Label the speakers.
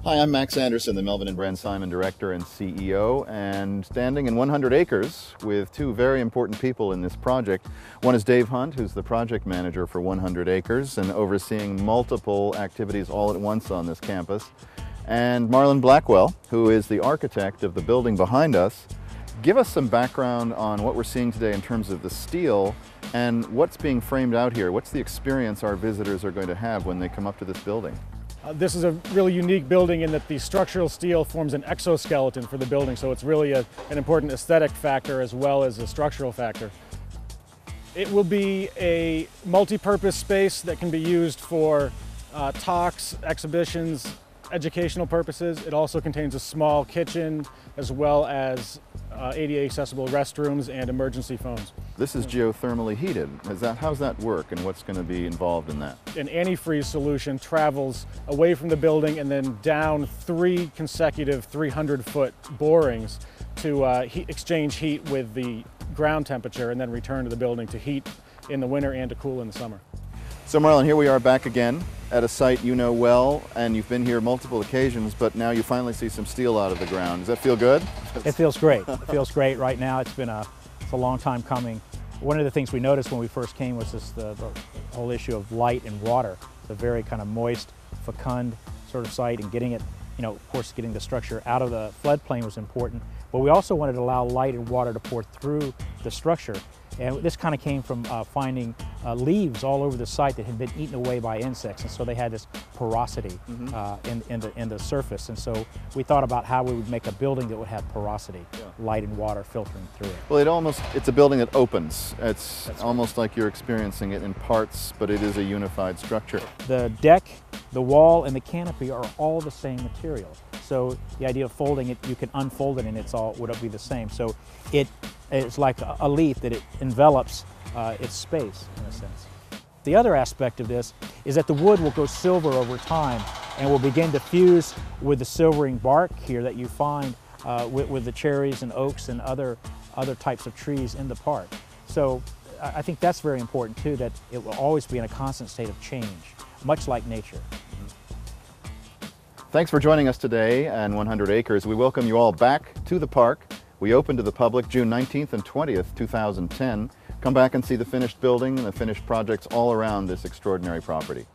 Speaker 1: Hi, I'm Max Anderson, the Melvin and Bren Simon Director and CEO, and standing in 100 acres with two very important people in this project. One is Dave Hunt, who's the project manager for 100 acres and overseeing multiple activities all at once on this campus, and Marlon Blackwell, who is the architect of the building behind us. Give us some background on what we're seeing today in terms of the steel and what's being framed out here. What's the experience our visitors are going to have when they come up to this building?
Speaker 2: This is a really unique building in that the structural steel forms an exoskeleton for the building, so it's really an important aesthetic factor as well as a structural factor. It will be a multi-purpose space that can be used for talks, exhibitions, educational purposes. It also contains a small kitchen as well as ADA accessible restrooms and emergency phones.
Speaker 1: This is geothermally heated. How's that work and what's going to be involved in that?
Speaker 2: An antifreeze solution travels away from the building and then down 3 consecutive 300-foot borings to exchange heat with the ground temperature and then return to the building to heat in the winter and to cool in the summer.
Speaker 1: So Marlon, here we are back again at a site you know well, and you've been here multiple occasions, but now you finally see some steel out of the ground. Does that feel good?
Speaker 3: It feels great. It feels great right now. It's a long time coming. One of the things we noticed when we first came was the whole issue of light and water. It's a very kind of moist, fecund sort of site, and getting it, of course, getting the structure out of the floodplain was important, but we also wanted to allow light and water to pour through the structure. And this kind of came from finding leaves all over the site that had been eaten away by insects, and so they had this porosity in the surface. And so we thought about how we would make a building that would have porosity, light and water filtering through it.
Speaker 1: Well, it's a building that opens. It's almost like you're experiencing it in parts, but it is a unified structure.
Speaker 3: The deck, the wall, and the canopy are all the same material. So the idea of folding it, you can unfold it and would be the same. So it's like a leaf that it envelops its space in a sense. The other aspect of this is that the wood will go silver over time and will begin to fuse with the silvering bark here that you find with the cherries and oaks and other types of trees in the park. So I think that's very important too, that it will always be in a constant state of change, much like nature.
Speaker 1: Thanks for joining us today on 100 Acres. We welcome you all back to the park. We open to the public June 19th and 20th, 2010. Come back and see the finished building and the finished projects all around this extraordinary property.